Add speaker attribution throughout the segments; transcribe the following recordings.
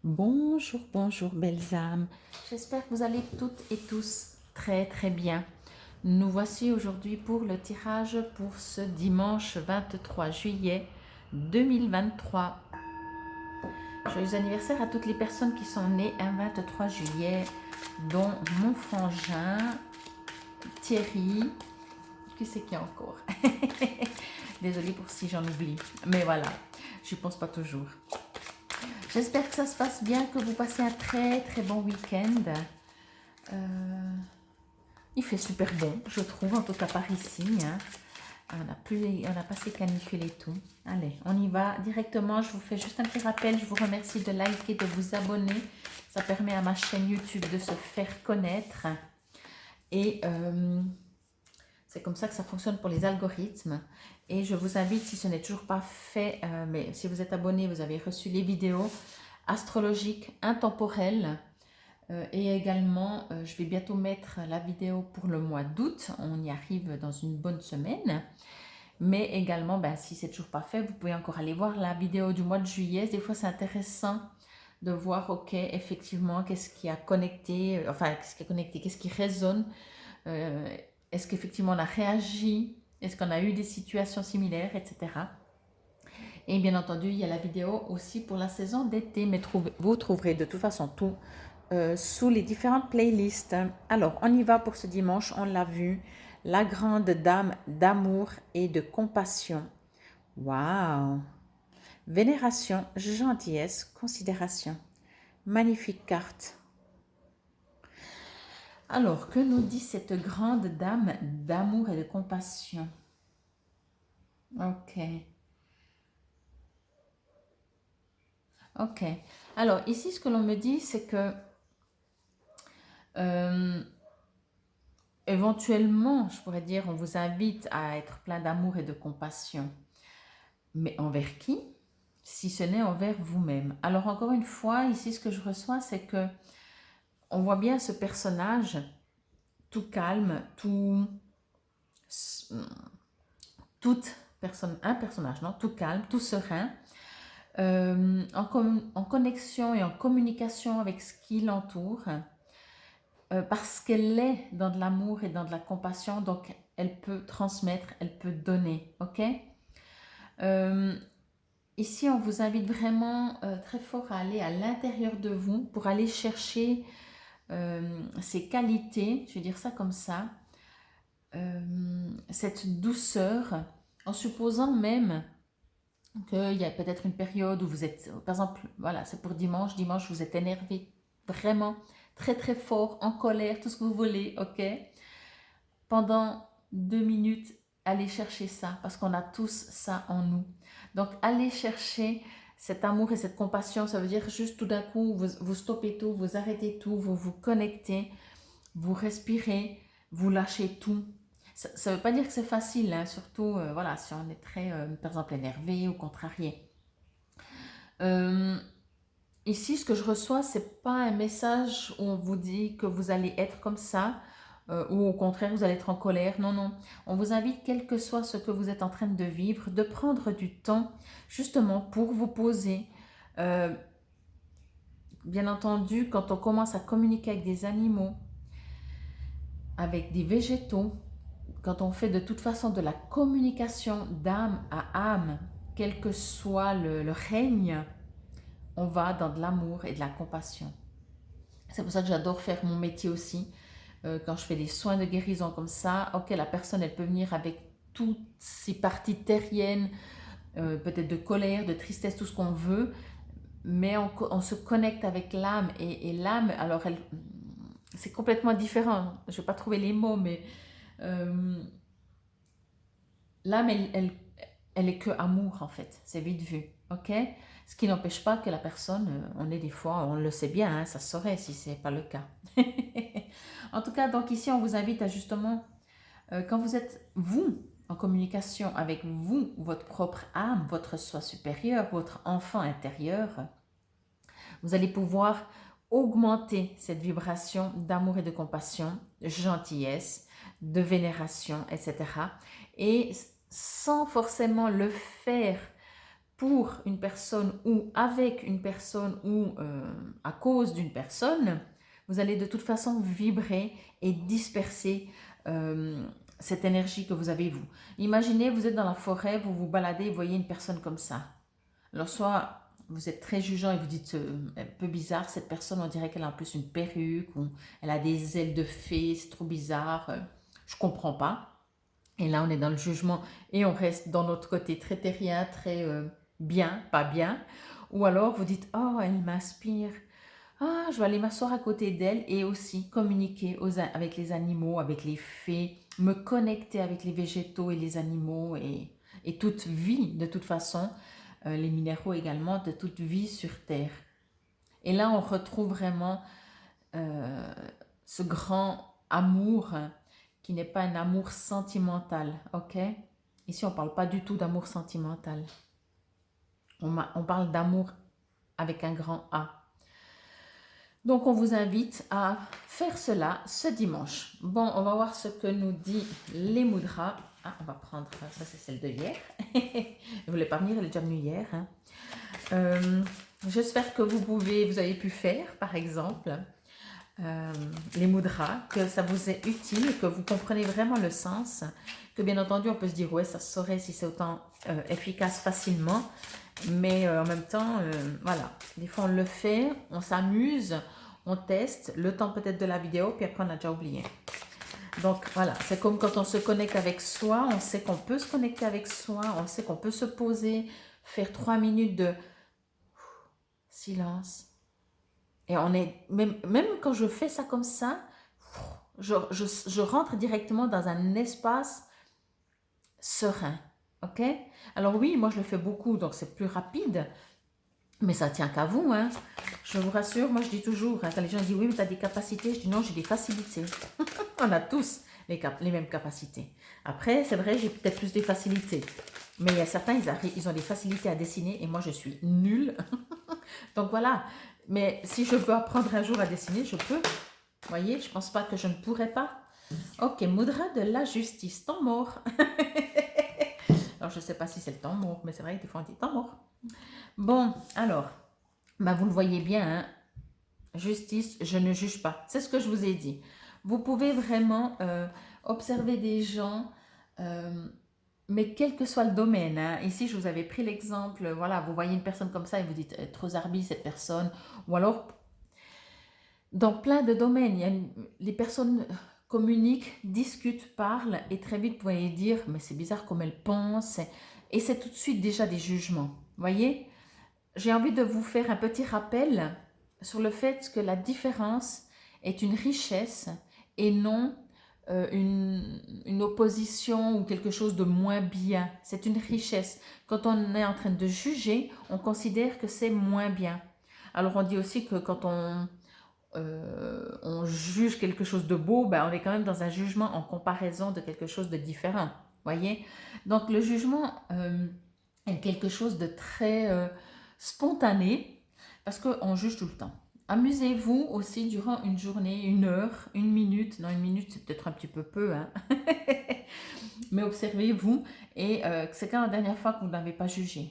Speaker 1: Bonjour, bonjour belles âmes. J'espère que vous allez toutes et tous très très bien. Nous voici aujourd'hui pour le tirage pour ce dimanche 23 juillet 2023. Joyeux anniversaire à toutes les personnes qui sont nées un 23 juillet, dont mon frangin, Thierry. Qui c'est qui encore? Désolée pour si j'en oublie, mais voilà, je pense pas toujours. J'espère que ça se passe bien, que vous passez un très très bon week-end. Il fait super bon, je trouve, en tout cas par ici. Hein. On a passé canicule et tout. Allez, on y va directement. Je vous fais juste un petit rappel. Je vous remercie de liker, de vous abonner. Ça permet à ma chaîne YouTube de se faire connaître. Et c'est comme ça que ça fonctionne pour les algorithmes. Et je vous invite, si ce n'est toujours pas fait, mais si vous êtes abonné, vous avez reçu les vidéos astrologiques intemporelles. Et également, je vais bientôt mettre la vidéo pour le mois d'août. On y arrive dans une bonne semaine. Mais également, si c'est toujours pas fait, vous pouvez encore aller voir la vidéo du mois de juillet. Des fois, c'est intéressant de voir, ok, effectivement, qu'est-ce qui a connecté, enfin, qu'est-ce qui a connecté, qu'est-ce qui résonne. Est-ce qu'effectivement on a réagi? Est-ce qu'on a eu des situations similaires, etc. Et bien entendu, il y a la vidéo aussi pour la saison d'été, mais vous trouverez de toute façon tout sous les différentes playlists. Alors, on y va pour ce dimanche, on l'a vu, la grande dame d'amour et de compassion. Waouh! Vénération, gentillesse, considération. Magnifique carte. Alors, que nous dit cette grande dame d'amour et de compassion? Ok. Ok. Alors, ici, ce que l'on me dit, c'est que euh, éventuellement, je pourrais dire, on vous invite à être plein d'amour et de compassion. Mais envers qui? Si ce n'est envers vous-même. Alors, encore une fois, ici, ce que je reçois, c'est que on voit bien ce personnage tout calme, un personnage, non, tout calme, tout serein, en connexion et en communication avec ce qui l'entoure, parce qu'elle est dans de l'amour et dans de la compassion, donc elle peut transmettre, elle peut donner, ok. Euh, Ici, on vous invite vraiment très fort à aller à l'intérieur de vous pour aller chercher ces qualités, je vais dire ça comme ça, cette douceur, en supposant même qu'il y a peut-être une période où vous êtes, par exemple, voilà, c'est pour dimanche, vous êtes énervé vraiment très très fort, en colère, tout ce que vous voulez, ok? Pendant 2 minutes, allez chercher ça, parce qu'on a tous ça en nous. Donc, allez chercher cet amour et cette compassion, ça veut dire juste tout d'un coup, vous stoppez tout, vous arrêtez tout, vous vous connectez, vous respirez, vous lâchez tout. Ça ne veut pas dire que c'est facile, hein, surtout voilà, si on est très, par exemple, énervé ou contrarié. Euh, Ici, ce que je reçois, c'est pas un message où on vous dit que vous allez être comme ça, ou au contraire, vous allez être en colère. Non, non. On vous invite, quel que soit ce que vous êtes en train de vivre, de prendre du temps justement pour vous poser. Euh, Bien entendu, quand on commence à communiquer avec des animaux, avec des végétaux, quand on fait de toute façon de la communication d'âme à âme, quel que soit le règne, on va dans de l'amour et de la compassion. C'est pour ça que j'adore faire mon métier aussi. Quand je fais des soins de guérison comme ça, ok, la personne, elle peut venir avec toutes ses parties terriennes, peut-être de colère, de tristesse, tout ce qu'on veut, mais on se connecte avec l'âme. Et l'âme, alors, c'est complètement différent. Je ne vais pas trouver les mots, mais euh, l'âme, elle est que amour, en fait. C'est vite vu, ok? Ce qui n'empêche pas que la personne, on est des fois, on le sait bien, hein, ça se saurait si ce n'est pas le cas. En tout cas, donc ici, on vous invite à justement, quand vous êtes, vous, en communication avec vous, votre propre âme, votre soi supérieur, votre enfant intérieur, vous allez pouvoir augmenter cette vibration d'amour et de compassion, de gentillesse, de vénération, etc. Et sans forcément le faire pour une personne ou avec une personne ou à cause d'une personne, vous allez de toute façon vibrer et disperser cette énergie que vous avez vous. Imaginez, vous êtes dans la forêt, vous vous baladez, vous voyez une personne comme ça. Alors soit vous êtes très jugeant et vous dites un peu bizarre, cette personne, on dirait qu'elle a en plus une perruque ou elle a des ailes de fée, c'est trop bizarre, je comprends pas. Et là, on est dans le jugement et on reste dans notre côté très terrien, très bien, pas bien. Ou alors vous dites, oh, elle m'inspire. Ah, je vais aller m'asseoir à côté d'elle et aussi communiquer avec les animaux, avec les fées, me connecter avec les végétaux et les animaux et toute vie de toute façon, les minéraux également, de toute vie sur Terre. Et là, on retrouve vraiment euh, ce grand amour qui n'est pas un amour sentimental, ok? Ici, on ne parle pas du tout d'amour sentimental. On parle d'amour avec un grand A. Donc, on vous invite à faire cela ce dimanche. Bon, on va voir ce que nous dit les mudras. Ah, on va prendre, ça c'est celle de hier. Elle ne voulait pas venir, elle est déjà venue hier. Hein. J'espère que vous avez pu faire, par exemple, les mudras, que ça vous est utile, que vous comprenez vraiment le sens, que bien entendu, on peut se dire, ouais, ça se saurait si c'est autant efficace facilement. Mais en même temps, voilà, des fois on le fait, on s'amuse, on teste, le temps peut-être de la vidéo, puis après on a déjà oublié. Donc voilà, c'est comme quand on se connecte avec soi, on sait qu'on peut se connecter avec soi, on sait qu'on peut se poser, faire 3 minutes de silence. Et on est, même quand je fais ça comme ça, je rentre directement dans un espace serein. Ok? Alors oui, moi je le fais beaucoup, donc c'est plus rapide. Mais ça tient qu'à vous, hein. Je vous rassure, moi je dis toujours, hein, quand les gens disent oui, mais tu as des capacités, je dis non, j'ai des facilités. On a tous les mêmes capacités. Après, c'est vrai, j'ai peut-être plus des facilités. Mais il y a certains, ils ont des facilités à dessiner et moi je suis nulle. Donc voilà. Mais si je veux apprendre un jour à dessiner, je peux. Vous voyez, je ne pense pas que je ne pourrais pas. Ok, mudra de la justice, temps mort. Alors je ne sais pas si c'est le temps mort, mais c'est vrai que des fois on dit temps mort. Bon, alors, bah vous le voyez bien, hein, justice, je ne juge pas. C'est ce que je vous ai dit. Vous pouvez vraiment observer des gens, mais quel que soit le domaine. Hein. Ici, je vous avais pris l'exemple, voilà, vous voyez une personne comme ça et vous dites, trop zarbi cette personne. Ou alors, dans plein de domaines, les personnes communiquent, discutent, parlent, et très vite, vous pouvez dire, mais c'est bizarre comme elles pensent. Et c'est tout de suite déjà des jugements. Vous voyez? J'ai envie de vous faire un petit rappel sur le fait que la différence est une richesse et non une opposition ou quelque chose de moins bien. C'est une richesse. Quand on est en train de juger, on considère que c'est moins bien. Alors on dit aussi que quand on juge quelque chose de beau, ben on est quand même dans un jugement en comparaison de quelque chose de différent. Voyez? Donc le jugement est quelque chose de très spontané parce qu'on juge tout le temps. Amusez-vous aussi durant une journée, 1 heure, 1 minute. Non, 1 minute, c'est peut-être un petit peu peu, hein. Mais observez-vous et c'est quand la dernière fois que vous n'avez pas jugé?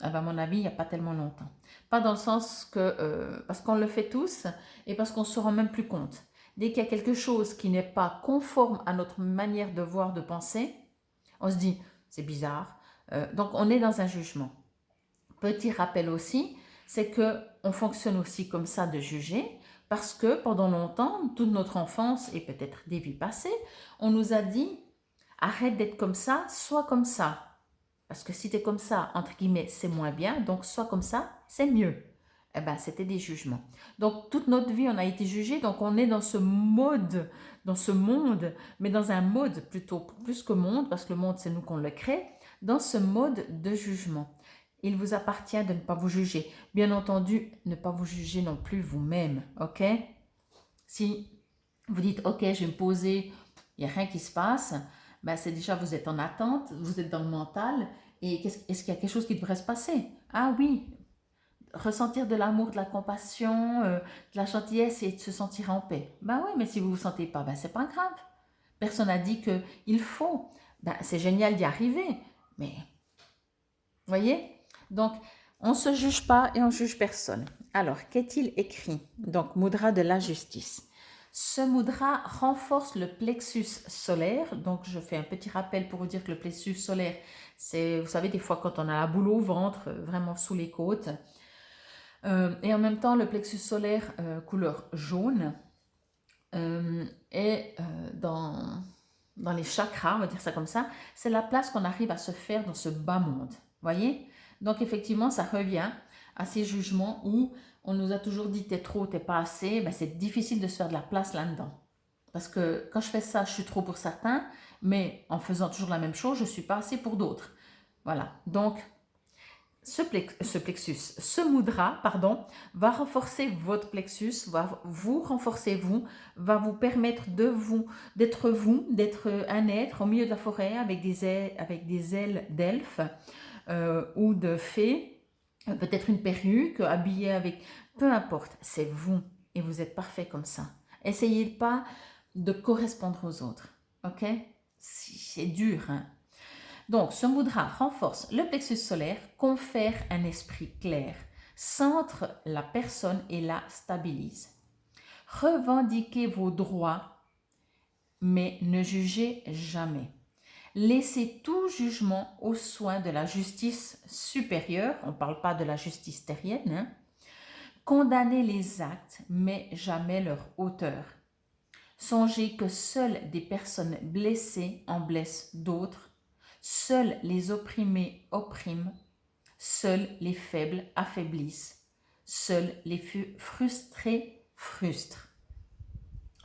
Speaker 1: Ah ben, à mon avis, il n'y a pas tellement longtemps. Pas dans le sens que, parce qu'on le fait tous et parce qu'on ne se rend même plus compte. Dès qu'il y a quelque chose qui n'est pas conforme à notre manière de voir, de penser, on se dit, c'est bizarre. Donc, on est dans un jugement. Petit rappel aussi, c'est qu'on fonctionne aussi comme ça de juger, parce que pendant longtemps, toute notre enfance et peut-être des vies passées, on nous a dit, arrête d'être comme ça, sois comme ça. Parce que si tu es comme ça, entre guillemets, c'est moins bien, donc sois comme ça, c'est mieux. Eh bien, c'était des jugements. Donc, toute notre vie, on a été jugé, donc on est dans ce mode, dans ce monde, mais dans un mode plutôt, plus que monde, parce que le monde, c'est nous qu'on le crée, dans ce mode de jugement. Il vous appartient de ne pas vous juger. Bien entendu, ne pas vous juger non plus vous-même, ok? Si vous dites, ok, je vais me poser, il n'y a rien qui se passe, ben c'est déjà, vous êtes en attente, vous êtes dans le mental, et est-ce qu'il y a quelque chose qui devrait se passer? Ah oui, ressentir de l'amour, de la compassion, de la gentillesse et de se sentir en paix. Ben oui, mais si vous ne vous sentez pas, ben c'est pas grave. Personne n'a dit qu'il faut. Ben, c'est génial d'y arriver, mais Voyez? Donc, on ne se juge pas et on juge personne. Alors, qu'est-il écrit? Donc, mudra de la justice. Ce mudra renforce le plexus solaire. Donc, je fais un petit rappel pour vous dire que le plexus solaire, c'est, vous savez, des fois quand on a la boule au ventre, vraiment sous les côtes. Et en même temps, le plexus solaire couleur jaune est dans les chakras, on va dire ça comme ça. C'est la place qu'on arrive à se faire dans ce bas monde. Voyez? Donc, effectivement, ça revient à ces jugements où on nous a toujours dit t'es trop, t'es pas assez. Ben, c'est difficile de se faire de la place là-dedans. Parce que quand je fais ça, je suis trop pour certains, mais en faisant toujours la même chose, je suis pas assez pour d'autres. Voilà. Donc, ce mudra, pardon, va renforcer votre plexus, va vous renforcer vous, va vous permettre d'être un être au milieu de la forêt avec des ailes d'elfe ou de fée, peut-être une perruque, habillé avec, peu importe, c'est vous et vous êtes parfait comme ça. Essayez pas de correspondre aux autres, ok? C'est dur, hein? Donc, ce mudra renforce le plexus solaire, confère un esprit clair, centre la personne et la stabilise. Revendiquez vos droits, mais ne jugez jamais. Laissez tout jugement aux soins de la justice supérieure, on ne parle pas de la justice terrienne, hein. Condamnez les actes, mais jamais leur auteur. Songez que seules des personnes blessées en blessent d'autres. Seuls les opprimés oppriment, seuls les faibles affaiblissent, seuls les frustrés frustrent.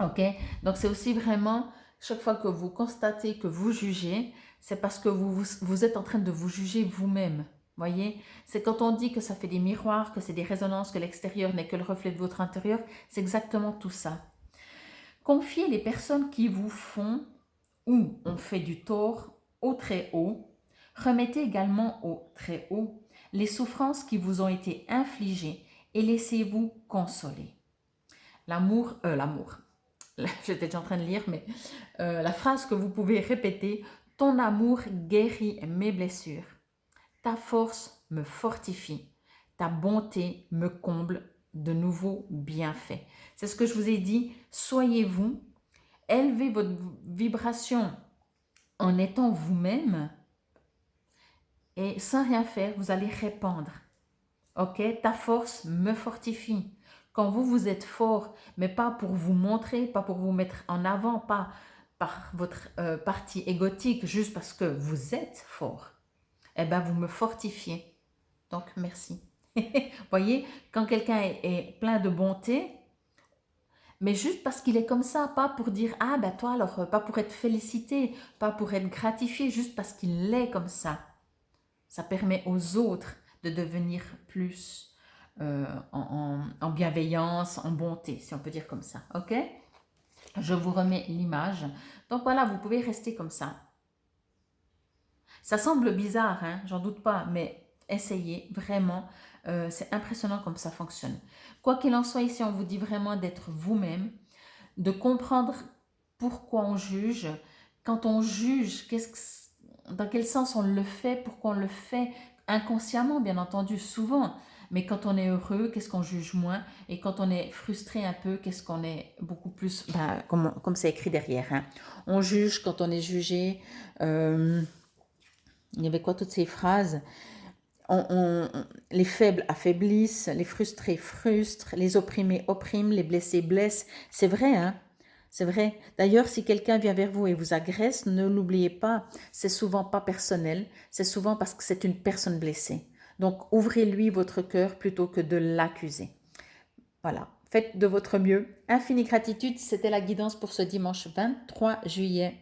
Speaker 1: Ok? Donc c'est aussi vraiment, chaque fois que vous constatez que vous jugez, c'est parce que vous êtes en train de vous juger vous-même. Voyez? C'est quand on dit que ça fait des miroirs, que c'est des résonances, que l'extérieur n'est que le reflet de votre intérieur, c'est exactement tout ça. Confiez les personnes qui vous font ou ont fait du tort au Très-Haut. Remettez également au Très-Haut les souffrances qui vous ont été infligées et laissez-vous consoler. L'amour, j'étais déjà en train de lire, mais la phrase que vous pouvez répéter, ton amour guérit mes blessures, ta force me fortifie, ta bonté me comble de nouveaux bienfaits. C'est ce que je vous ai dit, soyez vous, élevez votre vibration en étant vous-même et sans rien faire, vous allez répandre. Ok, ta force me fortifie. Quand vous êtes fort, mais pas pour vous montrer, pas pour vous mettre en avant, pas par votre partie égotique, juste parce que vous êtes fort, eh bien, vous me fortifiez. Donc, merci. Voyez, quand quelqu'un est plein de bonté, mais juste parce qu'il est comme ça, pas pour dire « Ah, ben toi, alors, pas pour être félicité, pas pour être gratifié, juste parce qu'il est comme ça. » Ça permet aux autres de devenir plus en bienveillance, en bonté, si on peut dire comme ça. Ok? Je vous remets l'image. Donc voilà, vous pouvez rester comme ça. Ça semble bizarre, hein, j'en doute pas, mais essayez vraiment. C'est impressionnant comme ça fonctionne. Quoi qu'il en soit, ici, on vous dit vraiment d'être vous-même, de comprendre pourquoi on juge. Quand on juge, dans quel sens on le fait, pourquoi on le fait, inconsciemment, bien entendu, souvent. Mais quand on est heureux, qu'est-ce qu'on juge moins? Et quand on est frustré un peu, qu'est-ce qu'on est beaucoup plus... comme c'est écrit derrière. Hein. On juge quand on est jugé. Il y avait quoi toutes ces phrases? Les faibles affaiblissent, les frustrés frustrent, les opprimés oppriment, les blessés blessent. C'est vrai, hein? C'est vrai. D'ailleurs, si quelqu'un vient vers vous et vous agresse, ne l'oubliez pas, c'est souvent pas personnel, c'est souvent parce que c'est une personne blessée. Donc, ouvrez-lui votre cœur plutôt que de l'accuser. Voilà, faites de votre mieux. Infinie gratitude, c'était la guidance pour ce dimanche 23 juillet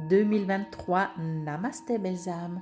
Speaker 1: 2023. Namasté, belles âmes.